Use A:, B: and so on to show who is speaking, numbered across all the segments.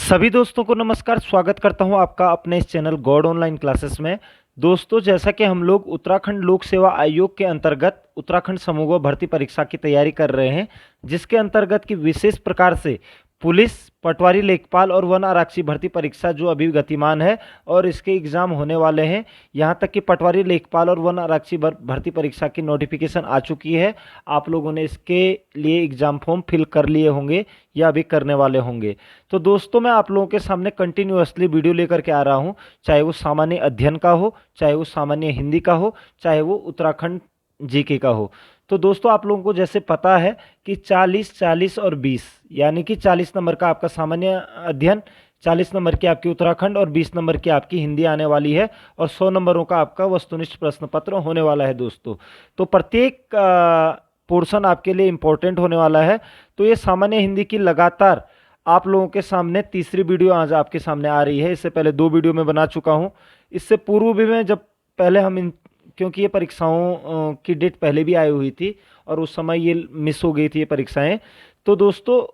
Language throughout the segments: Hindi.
A: सभी दोस्तों को नमस्कार। स्वागत करता हूं आपका अपने इस चैनल गॉड ऑनलाइन क्लासेस में। दोस्तों, जैसा कि हम लोग उत्तराखंड लोक सेवा आयोग के अंतर्गत उत्तराखंड समूह भर्ती परीक्षा की तैयारी कर रहे हैं, जिसके अंतर्गत की विशेष प्रकार से पुलिस, पटवारी, लेखपाल और वन आरक्षी भर्ती परीक्षा जो अभी गतिमान है और इसके एग्ज़ाम होने वाले हैं। यहाँ तक कि पटवारी, लेखपाल और वन आरक्षी भर्ती परीक्षा की नोटिफिकेशन आ चुकी है। आप लोगों ने इसके लिए एग्ज़ाम फॉर्म फिल कर लिए होंगे या अभी करने वाले होंगे। तो दोस्तों, मैं आप लोगों के सामने कंटिन्यूअसली वीडियो लेकर के आ रहा हूँ, चाहे वो सामान्य अध्ययन का हो, चाहे वो सामान्य हिंदी का हो, चाहे वो उत्तराखंड जीके का हो। तो दोस्तों, आप लोगों को जैसे पता है कि 40, 40 और 20, यानी कि 40 नंबर का आपका सामान्य अध्ययन, 40 नंबर की आपकी उत्तराखंड और 20 नंबर की आपकी हिंदी आने वाली है और 100 नंबरों का आपका वस्तुनिष्ठ प्रश्न पत्र होने वाला है दोस्तों। तो प्रत्येक पोर्शन आपके लिए इम्पोर्टेंट होने वाला है। तो ये सामान्य हिंदी की लगातार आप लोगों के सामने तीसरी वीडियो आज आपके सामने आ रही है। इससे पहले 2 वीडियो में बना चुका हूँ। इससे पूर्व भी मैं जब पहले हम क्योंकि ये परीक्षाओं की डेट पहले भी आई हुई थी और उस समय ये मिस हो गई थी ये परीक्षाएं। तो दोस्तों,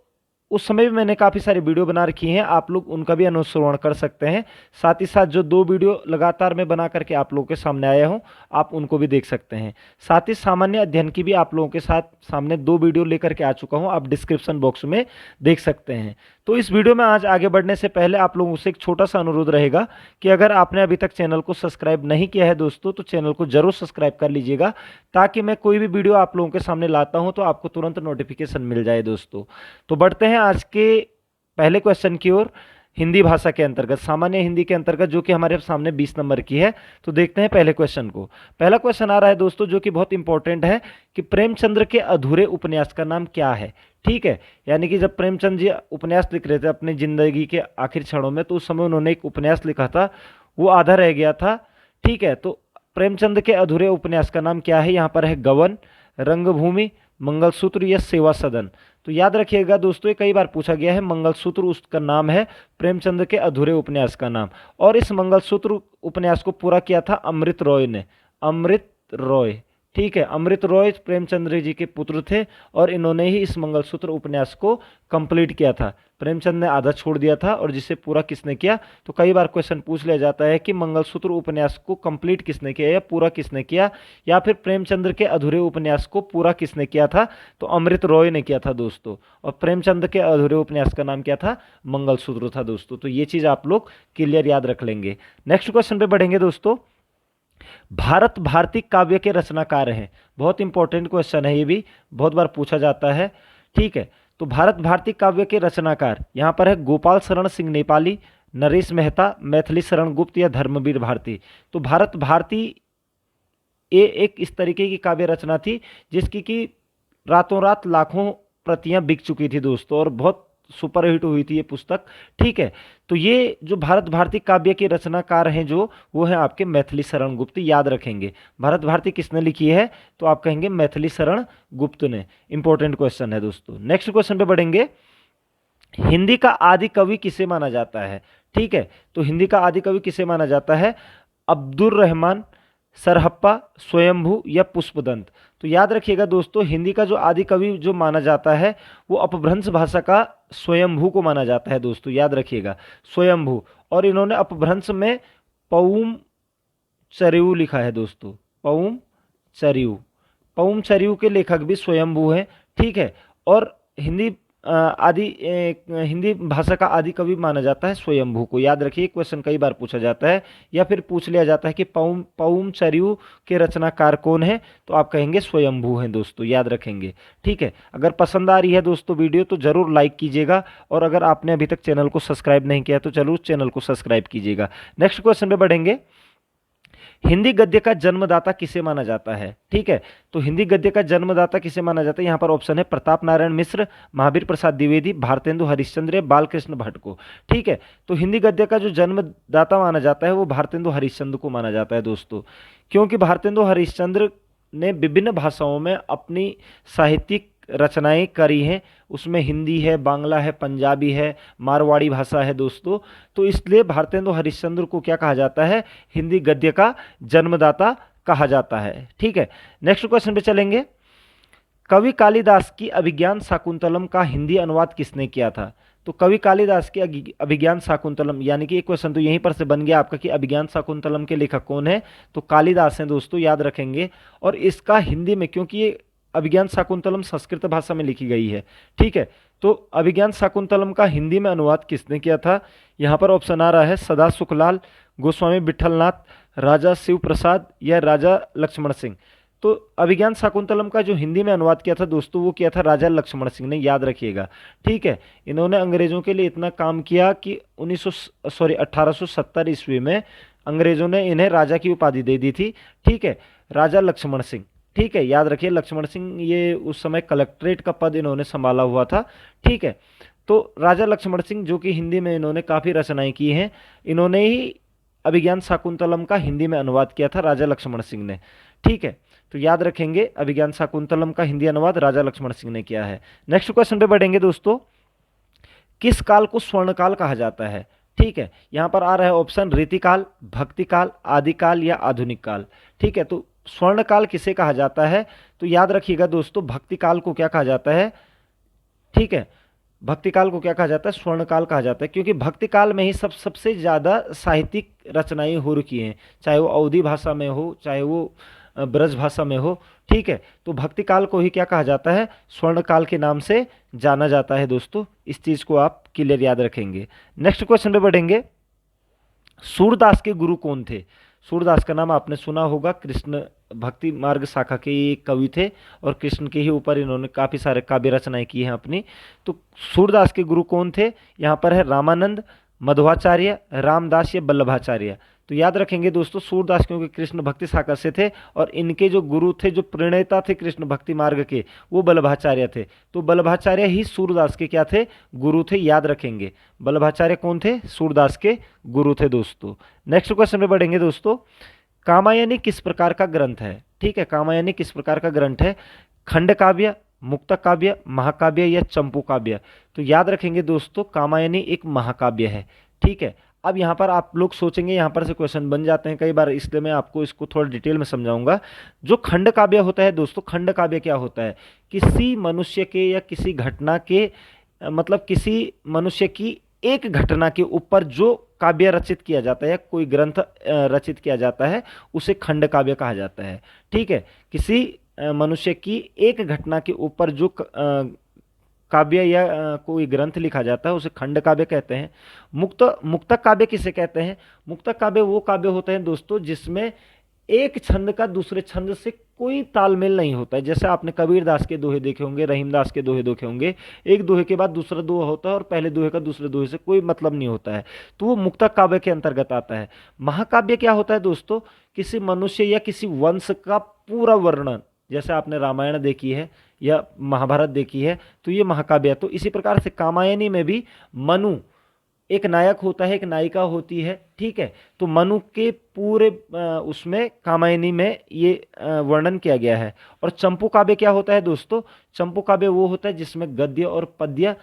A: उस समय भी मैंने काफ़ी सारी वीडियो बना रखी हैं, आप लोग उनका भी अनुसरण कर सकते हैं। साथ ही साथ जो 2 वीडियो लगातार मैं बना करके आप लोगों के सामने आया हूं, आप उनको भी देख सकते हैं। साथ ही सामान्य अध्ययन की भी आप लोगों के साथ सामने 2 वीडियो लेकर के आ चुका हूं, आप डिस्क्रिप्शन बॉक्स में देख सकते हैं। तो इस वीडियो में आज आगे बढ़ने से पहले आप लोगों से एक छोटा सा अनुरोध रहेगा कि अगर आपने अभी तक चैनल को सब्सक्राइब नहीं किया है दोस्तों, तो चैनल को जरूर सब्सक्राइब कर लीजिएगा, ताकि मैं कोई भी वीडियो आप लोगों के सामने लाता हूं तो आपको तुरंत नोटिफिकेशन मिल जाए दोस्तों। तो बढ़ते हैं आज के पहले क्वेश्चन की ओर। हिंदी भाषा के अंतर्गत, सामान्य हिंदी के अंतर्गत, जो कि हमारे सामने 20 नंबर की है। तो देखते हैं पहले क्वेश्चन को। पहला क्वेश्चन आ रहा है दोस्तों, जो कि बहुत इंपॉर्टेंट है, कि प्रेमचंद्र के अधूरे उपन्यास का नाम क्या है। ठीक है, यानी कि जब प्रेमचंद जी उपन्यास लिख रहे थे अपनी जिंदगी के आखिर क्षणों में, तो उस समय उन्होंने एक उपन्यास लिखा था, वो आधा रह गया था। ठीक है, तो प्रेमचंद के अधूरे उपन्यास का नाम क्या है। यहाँ पर है गबन, रंगभूमि, मंगलसूत्र या सेवा सदन। तो याद रखिएगा दोस्तों, ये कई बार पूछा गया है। मंगलसूत्र उसका नाम है, प्रेमचंद के अधूरे उपन्यास का नाम। और इस मंगलसूत्र उपन्यास को पूरा किया था अमृत रॉय ने। अमृत रॉय, ठीक है, अमृत रॉय प्रेमचंद्र जी के पुत्र थे और इन्होंने ही इस मंगलसूत्र उपन्यास को कंप्लीट किया था। प्रेमचंद ने आधा छोड़ दिया था और जिसे पूरा किसने किया। तो कई बार क्वेश्चन पूछ लिया जाता है कि मंगलसूत्र उपन्यास को कंप्लीट किसने किया या पूरा किसने किया, या फिर प्रेमचंद्र के अधूरे उपन्यास को पूरा किसने किया था। तो अमृत रॉय ने किया था दोस्तों, और प्रेमचंद के अधूरे उपन्यास का नाम क्या था, मंगलसूत्र था दोस्तों। तो ये चीज आप लोग क्लियर याद रख लेंगे। नेक्स्ट क्वेश्चन पे बढ़ेंगे दोस्तों। भारत भारती काव्य के रचनाकार हैं। बहुत इंपॉर्टेंट क्वेश्चन है, ये भी बहुत बार पूछा जाता है। ठीक है, तो भारत भारती काव्य के रचनाकार यहां पर है गोपाल शरण सिंह नेपाली, नरेश मेहता, मैथिली शरण गुप्त या धर्मवीर भारती। तो भारत भारती ये एक इस तरीके की काव्य रचना थी जिसकी कि रातों रात लाखों प्रतियां बिक चुकी थी दोस्तों, और बहुत सुपरहिट हुई थी ये पुस्तक। ठीक है, तो ये जो भारत भारती काव्य के रचनाकार हैं जो, वो हैं आपके मैथिली शरण गुप्त। याद रखेंगे, भारत भारती किसने लिखी है, तो आप कहेंगे मैथिली शरण गुप्त ने। इंपॉर्टेंट क्वेश्चन है दोस्तों। नेक्स्ट क्वेश्चन पे बढ़ेंगे। हिंदी का आदि कवि किसे माना जाता है। ठीक है, तो हिंदी का आदि कवि किसे माना जाता है, अब्दुल रहमान, सरहप्पा, स्वयंभू या पुष्पदंत। तो याद रखिएगा दोस्तों, हिंदी का जो आदि कवि जो माना जाता है वो अपभ्रंश भाषा का स्वयंभू को माना जाता है दोस्तों। याद रखिएगा, स्वयंभू। और इन्होंने अपभ्रंश में पऊम चरिऊ लिखा है दोस्तों, पऊम चरिऊ। पऊम चरिऊ के लेखक भी स्वयंभू हैं। ठीक है, और हिंदी भाषा का आदि कवि माना जाता है स्वयंभू को। याद रखिए, क्वेश्चन कई बार पूछा जाता है या फिर पूछ लिया जाता है कि पऊम चरिऊ के रचनाकार कौन है, तो आप कहेंगे स्वयंभू हैं दोस्तों। याद रखेंगे। ठीक है, अगर पसंद आ रही है दोस्तों वीडियो तो जरूर लाइक कीजिएगा, और अगर आपने अभी तक चैनल को सब्सक्राइब नहीं किया तो जरूर चैनल को सब्सक्राइब कीजिएगा। नेक्स्ट क्वेश्चन पे बढ़ेंगे। हिंदी गद्य का जन्मदाता किसे माना जाता है। ठीक है, तो हिंदी गद्य का जन्मदाता किसे माना जाता है। यहाँ पर ऑप्शन है प्रताप नारायण मिश्र, महावीर प्रसाद द्विवेदी, भारतेंदु हरिश्चंद्र, बालकृष्ण भट्ट को। ठीक है, तो हिंदी गद्य का जो जन्मदाता माना जाता है वो भारतेंदु हरिश्चंद्र को माना जाता है दोस्तों, क्योंकि भारतेंदु हरिश्चंद्र ने विभिन्न भाषाओं में अपनी साहित्यिक रचनाएं करी हैं। उसमें हिंदी है, बांग्ला है, पंजाबी है, मारवाड़ी भाषा है दोस्तों। तो इसलिए भारतेंदु हरिश्चंद्र को क्या कहा जाता है, हिंदी गद्य का जन्मदाता कहा जाता है। ठीक है, नेक्स्ट क्वेश्चन पे चलेंगे। कवि कालिदास की अभिज्ञान शाकुंतलम का हिंदी अनुवाद किसने किया था। तो कवि कालिदास के अभिज्ञान शाकुंतलम, यानी कि एक क्वेश्चन तो यहीं पर से बन गया आपका कि अभिज्ञान शाकुंतलम के लेखक कौन है, तो कालिदास हैं दोस्तों, याद रखेंगे। और इसका हिंदी में, क्योंकि ये अभिज्ञान शाकुंतलम संस्कृत भाषा में लिखी गई है, ठीक है, तो अभिज्ञान शाकुंतलम का हिंदी में अनुवाद किसने किया था? यहाँ पर ऑप्शन आ रहा है सदा सुखलाल, गोस्वामी विठलनाथ, राजा शिव प्रसाद या राजा लक्ष्मण सिंह। तो अभिज्ञान शाकुंतलम का जो हिंदी में अनुवाद किया था दोस्तों, वो किया था राजा लक्ष्मण सिंह ने, याद रखिएगा, ठीक है। इन्होंने अंग्रेजों के लिए इतना काम किया कि 1870 ईस्वी में अंग्रेजों ने इन्हें राजा की उपाधि दे दी थी, ठीक है, राजा लक्ष्मण सिंह, ठीक है, याद रखिए लक्ष्मण सिंह, ये उस समय कलेक्ट्रेट का पद इन्होंने संभाला हुआ था, ठीक है। तो राजा लक्ष्मण सिंह, जो कि हिंदी में इन्होंने काफ़ी रचनाएं की हैं, इन्होंने ही अभिज्ञान शाकुंतलम का हिंदी में अनुवाद किया था, राजा लक्ष्मण सिंह ने, ठीक है। तो याद रखेंगे अभिज्ञान शाकुंतलम का हिंदी अनुवाद राजा लक्ष्मण सिंह ने किया है। नेक्स्ट क्वेश्चन पे बढ़ेंगे दोस्तों, किस काल को स्वर्णकाल कहा जाता है? ठीक है, यहां पर आ रहा है ऑप्शन रीतिकाल, भक्तिकाल, आदिकाल या आधुनिक काल, ठीक है। तो स्वर्णकाल किसे कहा जाता है? तो याद रखिएगा दोस्तों, भक्तिकाल को क्या कहा जाता है, ठीक है, भक्तिकाल को क्या कहा जाता है? स्वर्णकाल कहा जाता है, क्योंकि भक्तिकाल में ही सबसे ज़्यादा साहित्यिक रचनाएं हो रखी हैं, चाहे वो अवधी भाषा में हो, चाहे वो ब्रज भाषा में हो, ठीक है। तो भक्तिकाल को ही क्या कहा जाता है? स्वर्णकाल के नाम से जाना जाता है दोस्तों, इस चीज़ को आप क्लियर याद रखेंगे। नेक्स्ट क्वेश्चन पे बढ़ेंगे, सूरदास के गुरु कौन थे? सूरदास का नाम आपने सुना होगा, कृष्ण भक्ति मार्ग शाखा के एक कवि थे और कृष्ण के ही ऊपर इन्होंने काफ़ी सारे काव्य रचनाएं की हैं अपनी। तो सूरदास के गुरु कौन थे? यहाँ पर है रामानंद, मध्वाचार्य, रामदास या वल्लभाचार्य। तो याद रखेंगे दोस्तों, सूरदास क्योंकि कृष्ण भक्ति शाखा से थे और इनके जो गुरु थे, जो प्रणेता थे कृष्ण भक्ति मार्ग के, वो वल्लभाचार्य थे। तो वल्लभाचार्य ही सूरदास के क्या थे? गुरु थे, याद रखेंगे। वल्लभाचार्य कौन थे? सूरदास के गुरु थे दोस्तों। नेक्स्ट क्वेश्चन में बढ़ेंगे दोस्तों, कामायनी किस प्रकार का ग्रंथ है? ठीक है, कामायनी किस प्रकार का ग्रंथ है? खंड काव्य, मुक्तक काव्य, महाकाव्य या चंपू काव्य? तो याद रखेंगे दोस्तों, कामायनी एक महाकाव्य है, ठीक है। अब यहाँ पर आप लोग सोचेंगे यहाँ पर से क्वेश्चन बन जाते हैं कई बार, इसलिए मैं आपको इसको थोड़ा डिटेल में समझाऊंगा। जो खंड काव्य होता है दोस्तों, खंड काव्य क्या होता है? किसी मनुष्य के या किसी घटना के, मतलब किसी मनुष्य की एक घटना के ऊपर जो काव्य रचित किया जाता है या कोई ग्रंथ रचित किया जाता है, उसे खंड काव्य कहा जाता है, ठीक है। किसी मनुष्य की एक घटना के ऊपर जो काव्य या कोई ग्रंथ लिखा जाता है, उसे खंड काव्य कहते हैं। मुक्तक काव्य किसे कहते हैं? मुक्तक काव्य वो काव्य होते हैं दोस्तों जिसमें एक छंद का दूसरे छंद से कोई तालमेल नहीं होता है। जैसे आपने कबीरदास के दोहे देखे होंगे, रहीमदास के दोहे देखे होंगे, एक दोहे के बाद दूसरा दोहा होता है और पहले दोहे का दूसरे दोहे से कोई मतलब नहीं होता है, तो वो मुक्तक काव्य के अंतर्गत आता है। महाकाव्य क्या होता है दोस्तों? किसी मनुष्य या किसी वंश का पूरा वर्णन, जैसे आपने रामायण देखी है या महाभारत देखी है, तो ये महाकाव्य है। तो इसी प्रकार से कामायनी में भी मनु एक नायक होता है, एक नायिका होती है, ठीक है। तो मनु के पूरे उसमें कामायनी में ये वर्णन किया गया है। और चंपू काव्य क्या होता है दोस्तों? चंपू काव्य वो होता है जिसमें गद्य और पद्य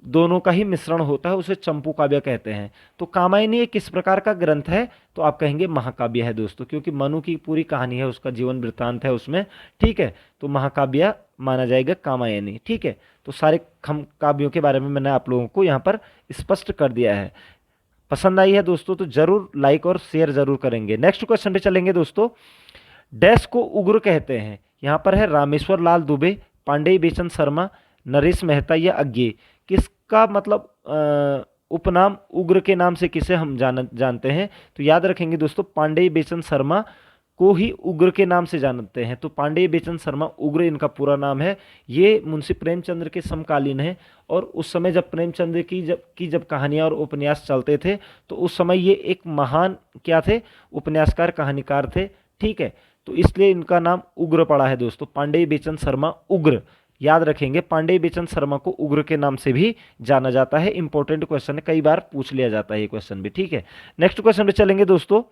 A: दोनों का ही मिश्रण होता है, उसे चंपू काव्य कहते हैं। तो कामायनी एक किस प्रकार का ग्रंथ है? तो आप कहेंगे महाकाव्य है दोस्तों, क्योंकि मनु की पूरी कहानी है, उसका जीवन वृत्तांत है उसमें, ठीक है। तो महाकाव्य माना जाएगा कामायनी, ठीक है। तो सारे काव्यों के बारे में मैंने आप लोगों को यहाँ पर स्पष्ट कर दिया है। पसंद आई है दोस्तों तो जरूर लाइक और शेयर जरूर करेंगे। नेक्स्ट क्वेश्चन पे चलेंगे दोस्तों, डैश को उग्र कहते हैं? यहाँ पर है रामेश्वर लाल दुबे, पांडेय बेचन शर्मा, नरेश मेहता या अज्ञे। किसका मतलब उपनाम उग्र के नाम से किसे हम जानते हैं? तो याद रखेंगे दोस्तों, पांडेय बेचन शर्मा को ही उग्र के नाम से जानते हैं। तो पांडेय बेचन शर्मा उग्र इनका पूरा नाम है। ये मुंशी प्रेमचंद्र के समकालीन हैं और उस समय जब प्रेमचंद्र की जब कहानियाँ और उपन्यास चलते थे, तो उस समय ये एक महान क्या थे? उपन्यासकार, कहानीकार थे, ठीक है। तो इसलिए इनका नाम उग्र पड़ा है दोस्तों, पांडेय बेचन शर्मा उग्र। याद रखेंगे, पांडेय बेचन शर्मा को उग्र के नाम से भी जाना जाता है। इंपॉर्टेंट क्वेश्चन है, कई बार पूछ लिया जाता है ये क्वेश्चन भी, ठीक है। नेक्स्ट क्वेश्चन पे चलेंगे दोस्तों,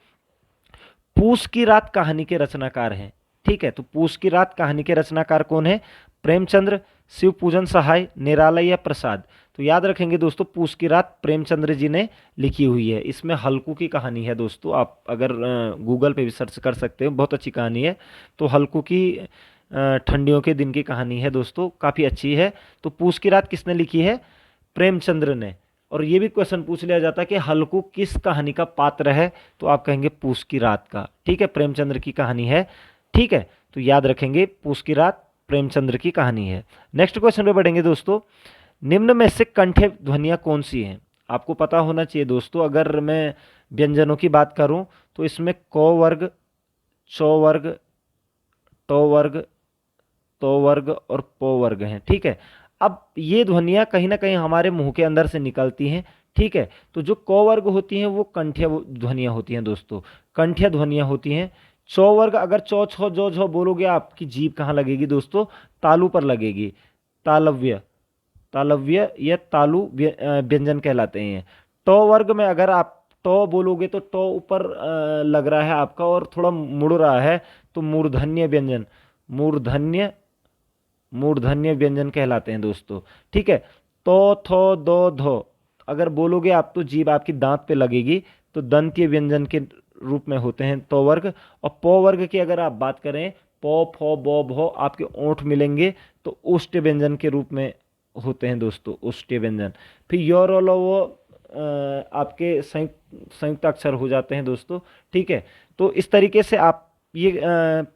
A: पूस की रात कहानी के रचनाकार हैं, ठीक है। तो पूस की रात कहानी के रचनाकार कौन है? प्रेमचंद्र, शिव पूजन सहाय, निराला या प्रसाद? तो याद रखेंगे दोस्तों, पूस की रात प्रेमचंद्र जी ने लिखी हुई है। इसमें हल्कू की कहानी है दोस्तों, आप अगर गूगल पे भी सर्च कर सकते हो, बहुत अच्छी कहानी है। तो हल्कू की ठंडियों के दिन की कहानी है दोस्तों, काफ़ी अच्छी है। तो पूस की रात किसने लिखी है? प्रेमचंद्र ने। और ये भी क्वेश्चन पूछ लिया जाता है कि हल्कू किस कहानी का पात्र है, तो आप कहेंगे पूस की रात का। ठीक है, प्रेमचंद्र की कहानी है। ठीक है, तो याद रखेंगे पूस की रात प्रेमचंद्र की कहानी है। नेक्स्ट क्वेश्चन पे बढ़ेंगे दोस्तों। निम्न में से कंठ्य ध्वनियाँ कौन सी हैं? आपको पता होना चाहिए दोस्तों। अगर मैं व्यंजनों की बात करूं तो इसमें क वर्ग, चौ वर्ग, टो वर्ग, तो वर्ग और पो वर्ग हैं। ठीक है, अब ये ध्वनियाँ कहीं ना कहीं हमारे मुंह के अंदर से निकलती हैं। ठीक है, तो जो क वर्ग होती हैं वो कंठ्य ध्वनियाँ होती हैं दोस्तों, कंठ्य ध्वनियाँ होती हैं। चौ वर्ग, अगर चौ छो जो झो बोलोगे आपकी जीभ कहाँ लगेगी दोस्तों? तालू पर लगेगी। तालव्य, तालव्य या तालु व्यंजन कहलाते हैं। टो वर्ग में अगर आप टो बोलोगे तो टो ऊपर लग रहा है आपका और थोड़ा मुड़ रहा है, तो मूर्धन्य व्यंजन, मूर्धन्य, मूर्धन्य व्यंजन कहलाते हैं दोस्तों। ठीक है, तो थो दो धो अगर बोलोगे आप तो जीभ आपकी दांत पे लगेगी, तो दंतीय व्यंजन के रूप में होते हैं तो वर्ग। और पो वर्ग की अगर आप बात करें, पो फो बो भो आपके ओंठ मिलेंगे तो उष्ट व्यंजन के रूप में होते हैं दोस्तों, उष्ट व्यंजन। फिर योर और वो आपके संयुक्त अक्षर हो जाते हैं दोस्तों। ठीक है, तो इस तरीके से आप ये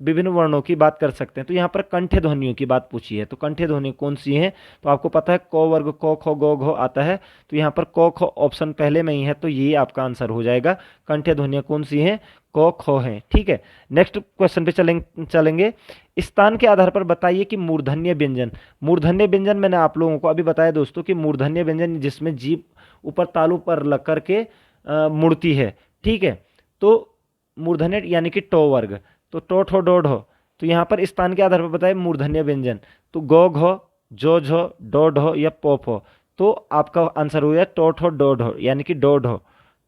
A: विभिन्न वर्णों की बात कर सकते हैं। तो यहाँ पर कंठ्य ध्वनियों की बात पूछी है, तो कंठ्य ध्वनि कौन सी हैं? तो आपको पता है क वर्ग क ख ग घ आता है, तो यहाँ पर क ख ऑप्शन पहले में ही है, तो ये आपका आंसर हो जाएगा। कंठ्य ध्वनियाँ कौन सी हैं? क ख हैं। ठीक है, नेक्स्ट क्वेश्चन पे चलेंगे। स्थान के आधार पर बताइए कि मूर्धन्य व्यंजन, मूर्धन्य व्यंजन मैंने आप लोगों को अभी बताया दोस्तों कि मूर्धन्य व्यंजन जिसमें जीभ ऊपर तालू पर लग करके मुड़ती है। ठीक है, तो मूर्धन्य यानी कि टो वर्ग, तो टो ठो डो ढो, तो यहाँ पर स्थान के आधार पर बताए मूर्धन्य व्यंजन, तो गो घो, जो झो, डो ढो या पो फो, तो आपका आंसर हो गया टो ठो डो ढो यानी कि डो ढो।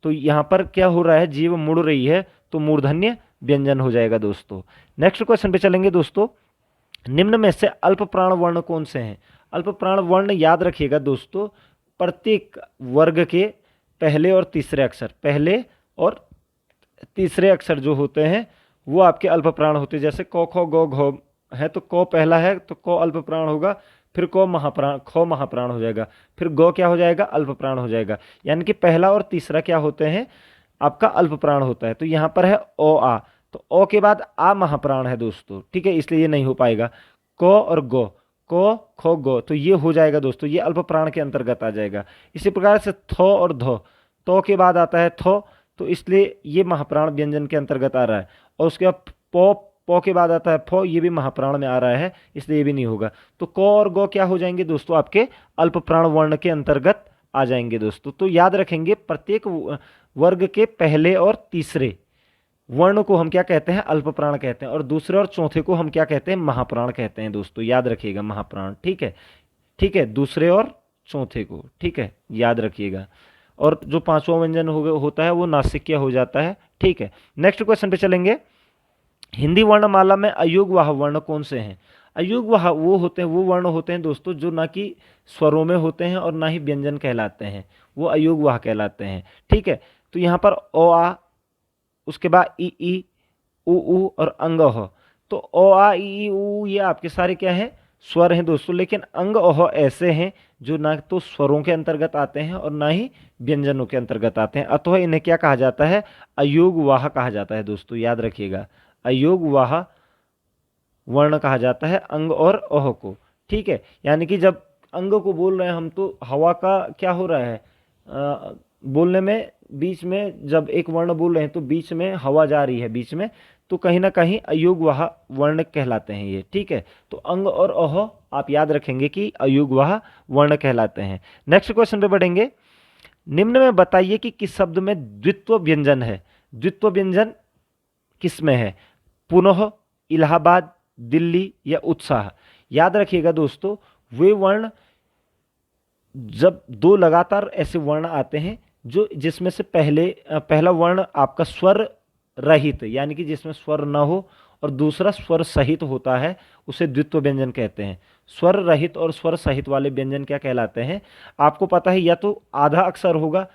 A: तो यहाँ पर क्या हो रहा है? जीभ मुड़ रही है, तो मूर्धन्य व्यंजन हो जाएगा दोस्तों। नेक्स्ट क्वेश्चन पे चलेंगे दोस्तों। निम्न में से अल्प प्राण वर्ण कौन से हैं? अल्प प्राण वर्ण याद रखिएगा दोस्तों, प्रत्येक वर्ग के पहले और तीसरे अक्षर, पहले और तीसरे अक्षर जो होते हैं वो आपके अल्प प्राण होते हैं। जैसे क ख ग घ है तो क पहला है तो क अल्प प्राण होगा, फिर क महाप्राण, ख महाप्राण हो जाएगा, फिर ग क्या हो जाएगा? अल्प प्राण हो जाएगा। यानी कि पहला और तीसरा क्या होते हैं? आपका अल्प प्राण होता है। तो यहाँ पर है ओ आ, तो ओ के बाद आ महाप्राण है दोस्तों। ठीक है, इसलिए ये नहीं हो पाएगा। क और गो, को खो गो, तो ये हो जाएगा दोस्तों, ये अल्प प्राण के अंतर्गत आ जाएगा। इसी प्रकार से थो और धो, तो के बाद आता है थो, तो इसलिए ये महाप्राण व्यंजन के अंतर्गत आ रहा है। और उसके बाद पो, पो के बाद आता है फो, ये भी महाप्राण में आ रहा है, इसलिए ये भी नहीं होगा। तो को और गो क्या हो जाएंगे दोस्तों? आपके अल्प प्राण वर्ण के अंतर्गत आ जाएंगे दोस्तों। तो याद रखेंगे प्रत्येक वर्ग के पहले और तीसरे वर्ण को हम क्या कहते हैं? अल्प प्राण कहते हैं, और दूसरे और चौथे को हम क्या कहते हैं? महाप्राण कहते हैं दोस्तों। याद रखिएगा महाप्राण। ठीक है, ठीक है, दूसरे और चौथे को। ठीक है, याद रखिएगा। और जो पांचवा व्यंजन होता है वो नासिक्य हो जाता है। ठीक है, नेक्स्ट क्वेश्चन पे चलेंगे। हिंदी वर्णमाला में अयुग्वाह वर्ण कौन से हैं? अयुग्वाह वो होते हैं, वो वर्ण होते हैं दोस्तों जो ना कि स्वरों में होते हैं और ना ही व्यंजन कहलाते हैं, वो अयुग्वाह कहलाते हैं। ठीक है, तो यहाँ पर ओ आ, उसके बाद ई उ और अंग हो, तो ओ आ ई उ ये आपके सारे क्या हैं? स्वर हैं दोस्तों। लेकिन अंग ओह ऐसे हैं जो ना तो स्वरों के अंतर्गत आते हैं और ना ही व्यंजनों के अंतर्गत आते हैं, अतः इन्हें क्या कहा जाता है? अयोगवाह कहा जाता है दोस्तों। याद रखिएगा, अयोगवाह वर्ण कहा जाता है अंग और ओह को। ठीक है, यानी कि जब अंग को बोल रहे हैं हम, तो हवा का क्या हो रहा है? बोलने में बीच में जब एक वर्ण बोल रहे हैं तो बीच में हवा जा रही है बीच में, तो कहीं ना कहीं अयुग्वाह वर्ण कहलाते हैं ये। ठीक है, तो अंग और ओह आप याद रखेंगे कि अयुग्वाह वर्ण कहलाते हैं। नेक्स्ट क्वेश्चन पे बढ़ेंगे। निम्न में बताइए कि किस शब्द में द्वित्व व्यंजन है? द्वित्व व्यंजन किस में है? पुनः, इलाहाबाद, दिल्ली या उत्साह। याद रखिएगा दोस्तों, वे वर्ण जब दो लगातार ऐसे वर्ण आते हैं जो जिसमें से पहला वर्ण आपका स्वर रहित, यानी कि जिसमें स्वर न हो, और दूसरा स्वर सहित होता है, उसे द्वित्व व्यंजन कहते हैं। स्वर रहित और स्वर सहित वाले व्यंजन क्या कहलाते हैं? आपको पता है, या तो आधा अक्षर होगा,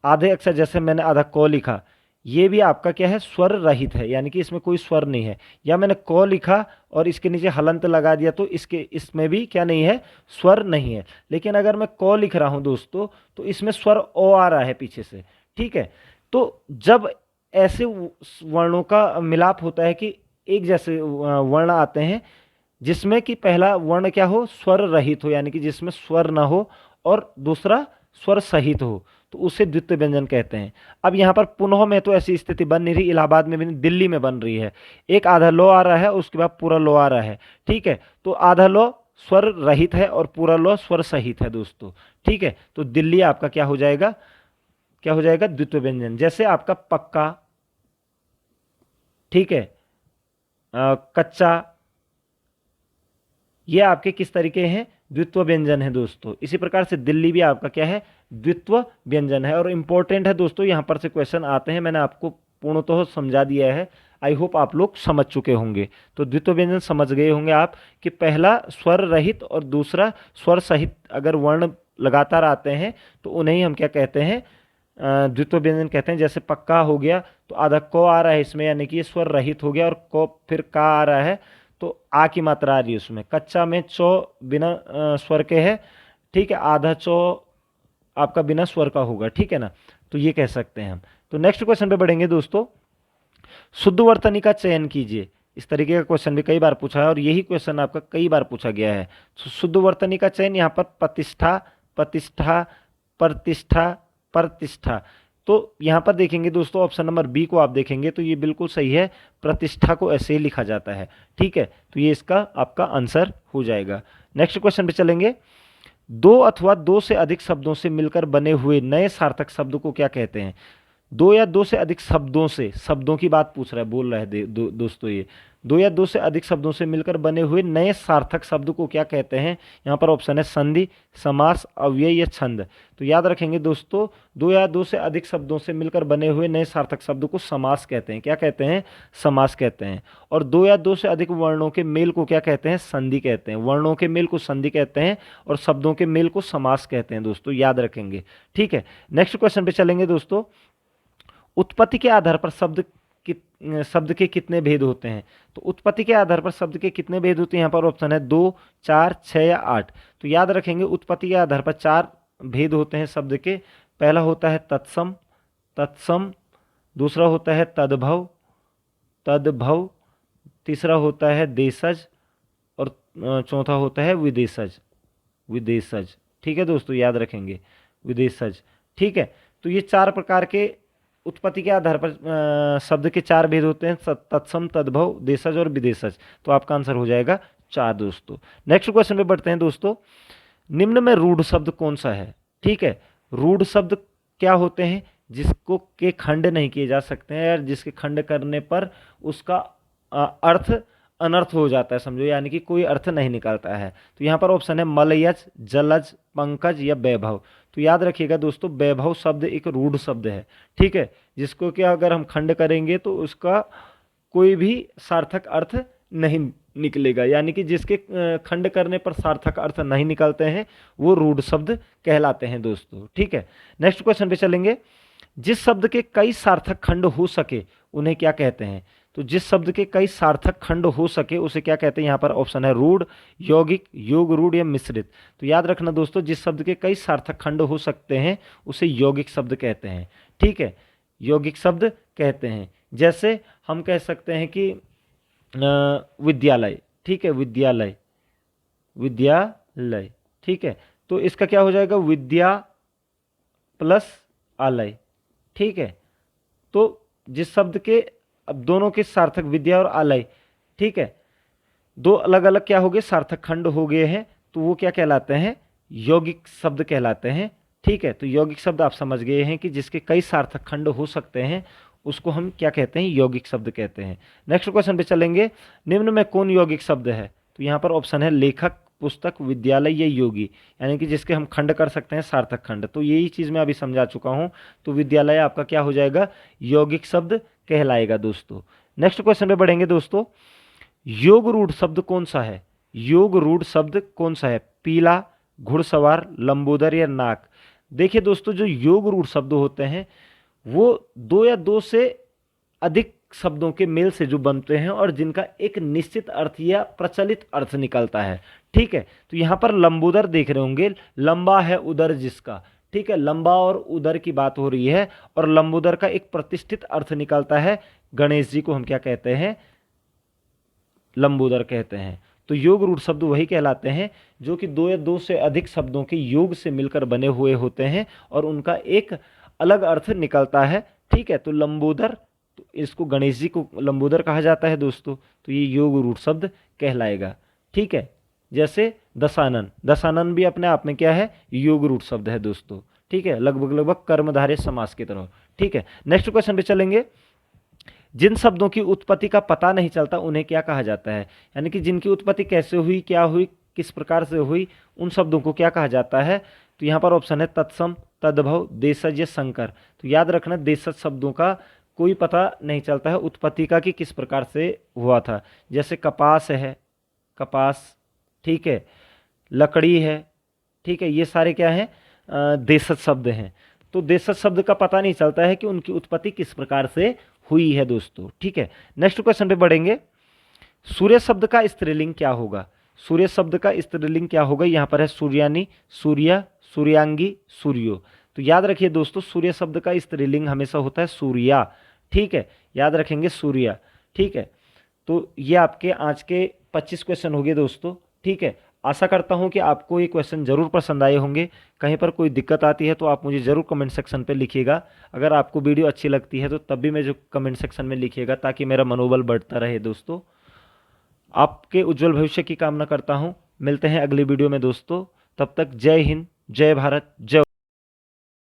A: आधे अक्षर, जैसे मैंने आधा क लिखा, ये भी आपका क्या है, स्वर रहित है, यानी कि इसमें कोई स्वर नहीं है। या मैंने क लिखा और इसके नीचे हलंत लगा दिया तो इसमें भी क्या नहीं है, स्वर नहीं है। लेकिन अगर मैं क लिख रहा हूं दोस्तों तो इसमें स्वर ओ आ रहा है पीछे से, ठीक है। तो जब ऐसे वर्णों का मिलाप होता है कि एक जैसे वर्ण आते हैं जिसमें कि पहला वर्ण क्या हो, स्वर रहित हो, यानी कि जिसमें स्वर ना हो, और दूसरा स्वर सहित हो, तो उसे द्वितीय व्यंजन कहते हैं। अब यहाँ पर पुनः में तो ऐसी स्थिति बन नहीं रही, इलाहाबाद में भी नहीं, दिल्ली में बन रही है। एक आधा लो आ रहा है, उसके बाद पूरा लो आ रहा है, ठीक है। तो आधा लो स्वर रहित है और पूरा लो स्वर सहित है दोस्तों, ठीक है। तो दिल्ली आपका क्या हो जाएगा, क्या हो जाएगा, द्वितीय व्यंजन। जैसे आपका पक्का, ठीक है, कच्चा, ये आपके किस तरीके हैं, द्वित्व व्यंजन है दोस्तों। इसी प्रकार से दिल्ली भी आपका क्या है, द्वित्व व्यंजन है। और इंपॉर्टेंट है दोस्तों, यहां पर से क्वेश्चन आते हैं, मैंने आपको पूर्णतः समझा दिया है। आई होप आप लोग समझ चुके होंगे। तो द्वित्व व्यंजन समझ गए होंगे आप कि पहला स्वर रहित और दूसरा स्वर सहित अगर वर्ण लगातार आते हैं तो उन्हें हम क्या कहते हैं, द्वित्व व्यंजन कहते हैं। जैसे पक्का हो गया तो आधा क आ रहा है इसमें, यानी कि ये स्वर रहित हो गया, और क फिर का आ रहा है तो आ की मात्रा आ रही है उसमें। कच्चा में चो बिना स्वर के है, ठीक है, आधा चो आपका बिना स्वर का होगा, ठीक है ना। तो ये कह सकते हैं हम। तो नेक्स्ट क्वेश्चन पे बढ़ेंगे दोस्तों। शुद्ध वर्तनी का चयन कीजिए। इस तरीके का क्वेश्चन भी कई बार पूछा है और यही क्वेश्चन आपका कई बार पूछा गया है। तो शुद्ध वर्तनी का चयन, यहाँ पर प्रतिष्ठा, प्रतिष्ठा, प्रतिष्ठा, प्रतिष्ठा। तो यहाँ पर देखेंगे दोस्तों, ऑप्शन नंबर बी को आप देखेंगे तो ये बिल्कुल सही है, प्रतिष्ठा को ऐसे ही लिखा जाता है, ठीक है। तो ये इसका आपका आंसर हो जाएगा। नेक्स्ट क्वेश्चन पे चलेंगे। दो अथवा दो से अधिक शब्दों से मिलकर बने हुए नए सार्थक शब्द को क्या कहते हैं। दो या दो से अधिक शब्दों से, शब्दों की बात पूछ रहा है, बोल रहा है दोस्तों, ये दो या दो से अधिक शब्दों से मिलकर बने हुए नए सार्थक शब्द को क्या कहते हैं। यहाँ पर ऑप्शन है संधि, समास, अव्यय या छंद। तो याद रखेंगे दोस्तों, दो या दो से अधिक शब्दों से मिलकर बने हुए नए सार्थक शब्द को समास कहते हैं। क्या कहते हैं, समास कहते हैं। और दो या दो से अधिक वर्णों के मेल को क्या कहते हैं, संधि कहते हैं। वर्णों के मेल को संधि कहते हैं और शब्दों के मेल को समास कहते हैं दोस्तों, याद रखेंगे, ठीक है। नेक्स्ट क्वेश्चन पे चलेंगे दोस्तों। उत्पत्ति के आधार पर शब्द के कितने भेद होते हैं। तो उत्पत्ति के आधार पर शब्द के कितने भेद होते हैं, यहाँ पर ऑप्शन है 2, 4, 6 या 8। तो याद रखेंगे, उत्पत्ति के आधार पर 4 भेद होते हैं शब्द के। पहला होता है तत्सम, तत्सम। दूसरा होता है तद्भव, तद्भव। तीसरा होता है देशज, और चौथा होता है विदेशज, विदेशज, ठीक है दोस्तों, याद रखेंगे, विदेशज, ठीक है। तो ये 4 प्रकार के उत्पत्ति के आधार पर शब्द के 4 भेद होते हैं, तत्सम, तद्भव, देशज और विदेशज। तो आपका आंसर हो जाएगा 4 दोस्तों। नेक्स्ट क्वेश्चन पे बढ़ते हैं दोस्तों। निम्न में रूढ़ शब्द कौन सा है, ठीक है। रूढ़ शब्द क्या होते हैं, जिसको के खंड नहीं किए जा सकते हैं, या जिसके खंड करने पर उसका अर्थ अनर्थ हो जाता है, समझो, यानी कि कोई अर्थ नहीं निकलता है। तो यहाँ पर ऑप्शन है मलयज, जलज, पंकज या वैभव। तो याद रखिएगा दोस्तों, वैभव शब्द एक रूढ़ शब्द है, ठीक है, जिसको कि अगर हम खंड करेंगे तो उसका कोई भी सार्थक अर्थ नहीं निकलेगा, यानी कि जिसके खंड करने पर सार्थक अर्थ नहीं निकलते हैं वो रूढ़ शब्द कहलाते हैं दोस्तों, ठीक है। नेक्स्ट क्वेश्चन पे चलेंगे। जिस शब्द के कई सार्थक खंड हो सके उन्हें क्या कहते हैं। तो जिस शब्द के कई सार्थक खंड हो सके उसे क्या कहते हैं। यहाँ पर ऑप्शन है रूढ़, यौगिक, योग रूढ़ या मिश्रित। तो याद रखना दोस्तों, जिस शब्द के कई सार्थक खंड हो सकते हैं उसे यौगिक शब्द कहते हैं, ठीक है, यौगिक शब्द कहते हैं। जैसे हम कह सकते हैं कि विद्यालय, ठीक है, विद्यालय, विद्यालय, ठीक है। तो इसका क्या हो जाएगा, विद्या प्लस आलय, ठीक है। तो जिस शब्द के अब दोनों के सार्थक विद्या और आलय, ठीक है, दो अलग अलग क्या हो गए, सार्थक खंड हो गए हैं, तो वो क्या कहलाते हैं, यौगिक शब्द कहलाते हैं, ठीक है। तो यौगिक शब्द आप समझ गए हैं कि जिसके कई सार्थक खंड हो सकते हैं उसको हम क्या कहते हैं, यौगिक शब्द कहते हैं। नेक्स्ट क्वेश्चन पे चलेंगे। निम्न में कौन यौगिक शब्द है। तो यहाँ पर ऑप्शन है लेखक, पुस्तक, विद्यालय या योगी, यानी कि जिसके हम खंड कर सकते हैं सार्थक खंड। तो यही चीज़ मैं अभी समझा चुका हूँ। तो विद्यालय आपका क्या हो जाएगा, यौगिक शब्द कहलाएगा दोस्तों। नेक्स्ट क्वेश्चन पे बढ़ेंगे दोस्तों। योग रूढ़ शब्द कौन सा है, योग रूढ़ शब्द कौन सा है। पीला, घुड़सवार, लंबोदर या नाक। देखिए दोस्तों, जो योग रूढ़ शब्द होते हैं वो दो या दो से अधिक शब्दों के मेल से जो बनते हैं और जिनका एक निश्चित अर्थ या प्रचलित अर्थ निकलता है। ठीक है, तो यहाँ पर लंबोदर देख रहे होंगे, लंबा है उदर जिसका। ठीक है, लंबा और उदर की बात हो रही है और लंबोदर का एक प्रतिष्ठित अर्थ निकलता है। गणेश जी को हम क्या कहते हैं? लंबोदर कहते हैं। तो योग रूढ़ शब्द वही कहलाते हैं जो कि दो या दो से अधिक शब्दों के योग से मिलकर बने हुए होते हैं और उनका एक अलग अर्थ निकलता है। ठीक है, तो लंबोदर, तो इसको गणेश जी को लंबोदर कहा जाता है दोस्तों, तो ये योग रूढ़ शब्द कहलाएगा। ठीक है, जैसे दशानन, दशानन भी अपने आप में क्या है? योग रूढ़ शब्द है दोस्तों। ठीक है, लगभग लगभग कर्मधारय समास की तरह। ठीक है, नेक्स्ट क्वेश्चन पे चलेंगे। जिन शब्दों की उत्पत्ति का पता नहीं चलता उन्हें क्या कहा जाता है? यानी कि जिनकी उत्पत्ति कैसे हुई, क्या हुई, किस प्रकार से हुई, उन शब्दों को क्या कहा जाता है? तो यहाँ पर ऑप्शन है तत्सम, तद्भव, देशज या संकर। तो याद रखना, देशज शब्दों का कोई पता नहीं चलता है उत्पत्ति का कि किस प्रकार से हुआ था। जैसे कपास है, कपास। ठीक है, लकड़ी है। ठीक है, ये सारे क्या हैं? देशज शब्द हैं। तो देशज शब्द का पता नहीं चलता है कि उनकी उत्पत्ति किस प्रकार से हुई है दोस्तों। ठीक है, नेक्स्ट क्वेश्चन पे बढ़ेंगे। सूर्य शब्द का स्त्रीलिंग क्या होगा? सूर्य शब्द का स्त्रीलिंग क्या होगा? यहाँ पर है सूर्यानी, सूर्या, सूर्यांगी, सूर्यो। तो याद रखिए दोस्तों, सूर्य शब्द का स्त्रीलिंग हमेशा होता है सूर्या। ठीक है, याद रखेंगे सूर्या। ठीक है, तो ये आपके आज के 25 क्वेश्चन हो गए दोस्तों। ठीक है, आशा करता हूं कि आपको ये क्वेश्चन जरूर पसंद आए होंगे। कहीं पर कोई दिक्कत आती है तो आप मुझे जरूर कमेंट सेक्शन पे लिखिएगा। अगर आपको वीडियो अच्छी लगती है तो तब भी मुझे कमेंट सेक्शन में लिखिएगा ताकि मेरा मनोबल बढ़ता रहे दोस्तों। आपके उज्जवल भविष्य की कामना करता हूं। मिलते हैं अगली वीडियो में दोस्तों। तब तक जय हिंद, जय भारत, जय